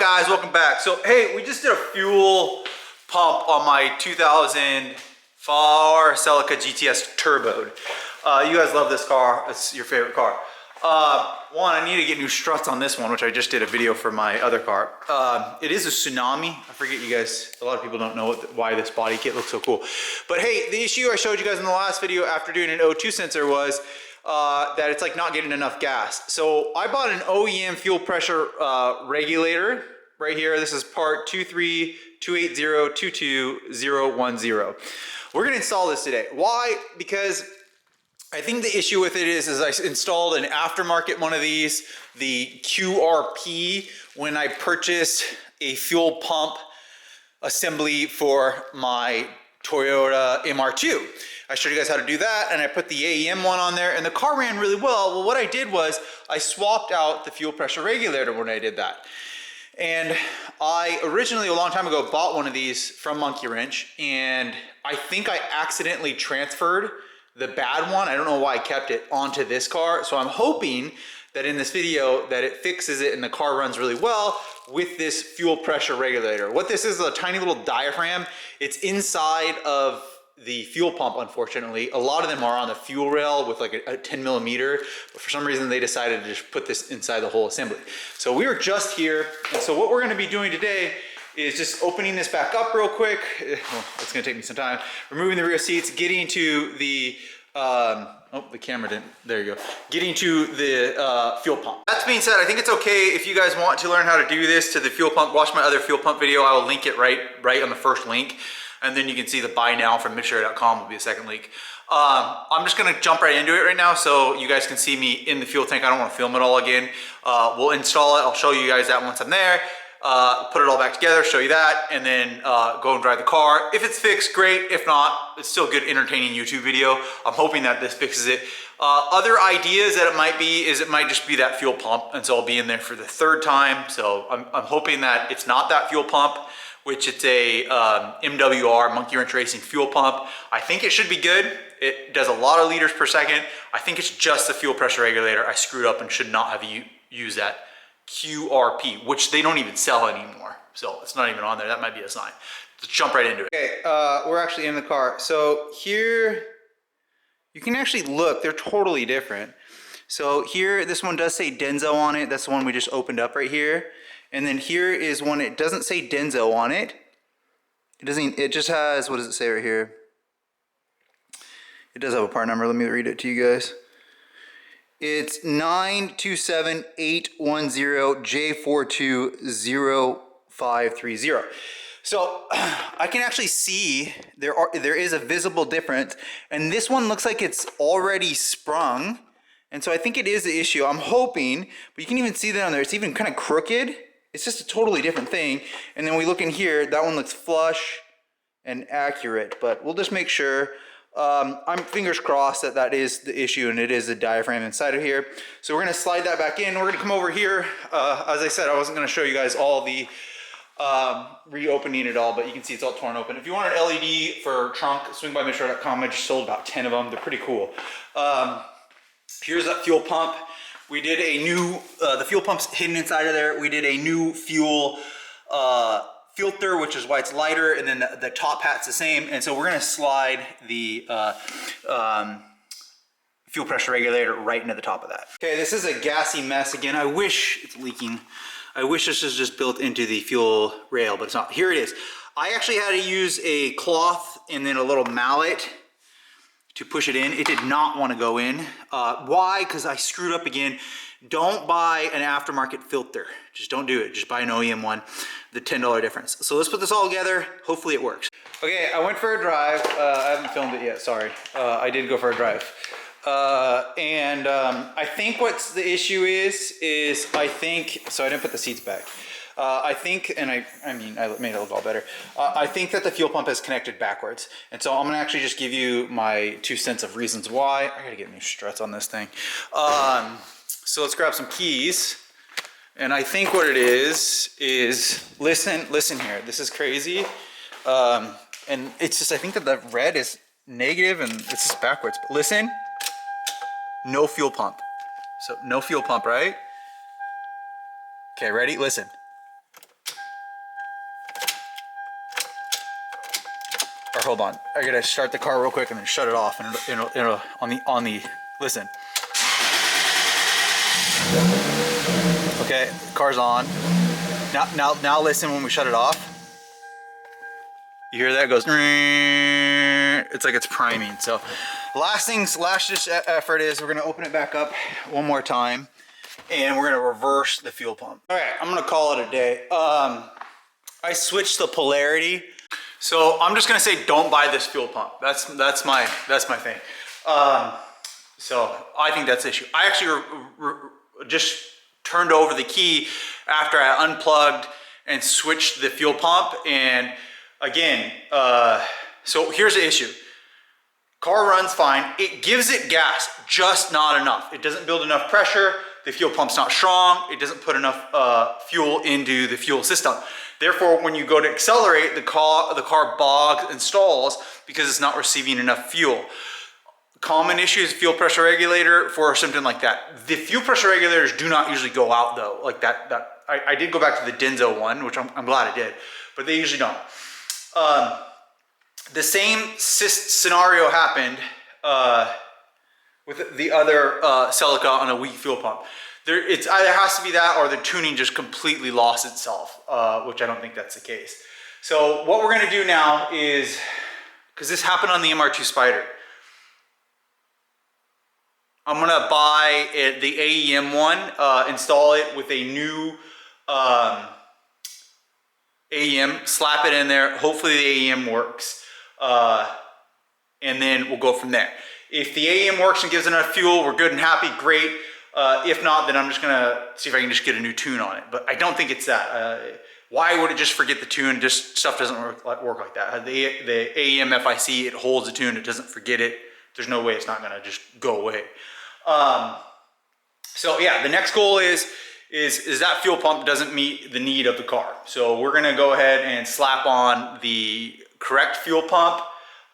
guys? Welcome back. So hey, we just did a fuel pump on my 2004 Celica GTS turboed. You guys love this car. It's your favorite car. One, I need to get new struts on this one, which I just did a video for my other car. It is a Tsunami. I forget, you guys, a lot of people don't know why this body kit looks so cool. But hey, the issue I showed you guys in the last video after doing an O2 sensor was that it's like not getting enough gas. So I bought an OEM fuel pressure regulator right here. This is part 232802210. We're gonna install this today. Why? Because I think the issue with it is I installed an aftermarket one of these, the QRP, when I purchased a fuel pump assembly for my Toyota MR2. I showed you guys how to do that, and I put the AEM one on there, and the car ran really well. Well, what I did was I swapped out the fuel pressure regulator when I did that. And I originally, a long time ago, bought one of these from Monkey Wrench, and I think I accidentally transferred the bad one, I don't know why I kept it, onto this car. So I'm hoping that in this video that it fixes it and the car runs really well with this fuel pressure regulator. What this is a tiny little diaphragm. It's inside of the fuel pump, unfortunately. A lot of them are on the fuel rail with like a 10 millimeter, but for some reason they decided to just put this inside the whole assembly. So we were just here, and so what we're gonna be doing today is just opening this back up real quick. Well, it's gonna take me some time. Removing the rear seats, getting to the, oh, the camera didn't, there you go. Getting to the fuel pump. That being said, I think it's okay if you guys want to learn how to do this to the fuel pump. Watch my other fuel pump video. I will link it right on the first link. And then you can see the buy now from MITSUBISHI.com will be a second link. I'm just gonna jump right into it right now so you guys can see me in the fuel tank. I don't wanna film it all again. We'll install it. I'll show you guys that once I'm there. Put it all back together, show you that, and then go and drive the car. If it's fixed, great. If not, it's still a good, entertaining YouTube video. I'm hoping that this fixes it. Other ideas that it might be is it might just be that fuel pump, and so I'll be in there for the third time. So I'm hoping that it's not that fuel pump, which it's a MWR, Monkey Wrench Racing fuel pump. I think it should be good. It does a lot of liters per second. I think it's just the fuel pressure regulator. I screwed up and should not have used that QRP, which they don't even sell anymore. So it's not even on there. That might be a sign. Let's jump right into it. Okay, we're actually in the car. So here, you can actually look, they're totally different. So here, this one does say Denso on it. That's the one we just opened up right here. And then here is one, it doesn't say Denso on it. It just has, what does it say right here? It does have a part number. Let me read it to you guys. It's 927-810-J420530. So I can actually see there is a visible difference, and this one looks like it's already sprung, and so I think it is the issue. I'm hoping, but you can even see that on there. It's even kind of crooked. It's just a totally different thing. And then we look in here, that one looks flush and accurate, but we'll just make sure. I'm fingers crossed that that is the issue and it is the diaphragm inside of here. So we're gonna slide that back in. We're gonna come over here. As I said, I wasn't gonna show you guys all the reopening it all, but you can see it's all torn open. If you want an LED for trunk, swing by MITSUBISHI.com. I just sold about 10 of them. They're pretty cool. Here's that fuel pump. We did a new, the fuel pump's hidden inside of there. We did a new fuel filter, which is why it's lighter, and then the top hat's the same. And so we're gonna slide the fuel pressure regulator right into the top of that. Okay, this is a gassy mess again. I wish it's leaking. I wish this was just built into the fuel rail, but it's not. Here it is. I actually had to use a cloth and then a little mallet to push it in. It did not want to go in. Why? Because I screwed up again. Don't buy an aftermarket filter. Just don't do it. Just buy an OEM one. The $10 difference. So let's put this all together. Hopefully it works. Okay, I went for a drive. I haven't filmed it yet, sorry. I did go for a drive. I think what's the issue is I think, so I didn't put the seats back. I think, and I mean, I made it look all better. I think that the fuel pump is connected backwards. And so I'm gonna actually just give you my 2 cents of reasons why. I gotta get new struts on this thing. So let's grab some keys. And I think what it is listen here, this is crazy. And it's just, I think that the red is negative and it's just backwards. But listen, no fuel pump. So no fuel pump, right? Okay, ready? Listen. or hold on, I gotta start the car real quick and then shut it off, and it'll on the listen. Okay, car's on. Now listen when we shut it off. You hear that? It goes. It's like it's priming. So, last ditch effort is we're gonna open it back up one more time, and we're gonna reverse the fuel pump. All right, I'm gonna call it a day. I switched the polarity, so I'm just gonna say don't buy this fuel pump. That's my thing. So I think that's the issue. I actually just turned over the key after I unplugged and switched the fuel pump, and again, so here's the issue. Car runs fine. It gives it gas, just not enough. It doesn't build enough pressure. The fuel pump's not strong. It doesn't put enough fuel into the fuel system. Therefore, when you go to accelerate, the car bogs and stalls because it's not receiving enough fuel. Common issue is fuel pressure regulator for something like that. The fuel pressure regulators do not usually go out though, like that. I did go back to the Denso one, which I'm glad I did, but they usually don't. The same scenario happened with the other Celica on a weak fuel pump. It either has to be that or the tuning just completely lost itself, which I don't think that's the case. So what we're gonna do now is, because this happened on the MR2 SPYDER, I'm gonna buy the AEM one, install it with a new AEM, slap it in there, hopefully the AEM works, and then we'll go from there. If the AEM works and gives enough fuel, we're good and happy, great. If not, then I'm just gonna see if I can just get a new tune on it, but I don't think it's that. Why would it just forget the tune? Just stuff doesn't work like that. The AEM FIC, it holds the tune, it doesn't forget it. There's no way it's not gonna just go away. So yeah, the next goal is that fuel pump doesn't meet the need of the car. So we're gonna go ahead and slap on the correct fuel pump,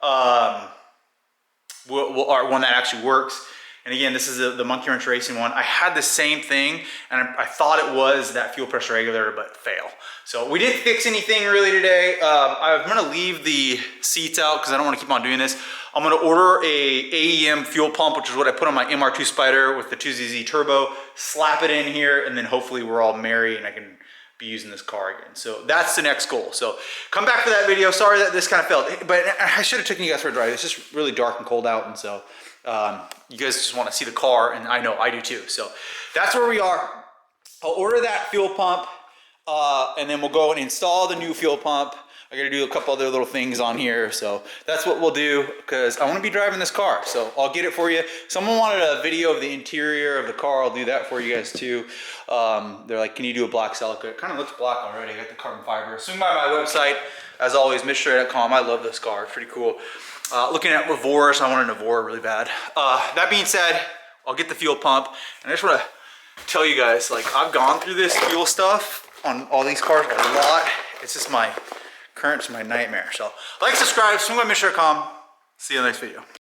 or one that actually works. And again, this is the Monkey Wrench Racing one. I had the same thing, and I thought it was that fuel pressure regulator, but fail. So we didn't fix anything really today. I'm gonna leave the seats out because I don't want to keep on doing this. I'm gonna order a AEM fuel pump, which is what I put on my MR2 SPYDER with the 2ZZ turbo, slap it in here, and then hopefully we're all merry and I can be using this car again. So that's the next goal. So come back for that video. Sorry that this kind of failed, but I should have taken you guys for a drive. It's just really dark and cold out, and so you guys just want to see the car, and I know I do too. So that's where we are. I'll order that fuel pump, and then we'll go and install the new fuel pump. I got to do a couple other little things on here, so that's what we'll do because I want to be driving this car. So I'll get it for you. Someone wanted a video of the interior of the car. I'll do that for you guys too. They're like, can you do a black Celica? It kind of looks black already. I got the carbon fiber. Swing by my website. As always, MitchUBishI.com. I love this car. It's pretty cool. Looking at EVORA, so I want an EVORA really bad. That being said, I'll get the fuel pump, and I just want to tell you guys, like, I've gone through this fuel stuff on all these cars a lot. It's just my nightmare. So like, subscribe, swing by MitchUBishI.com. See you in the next video.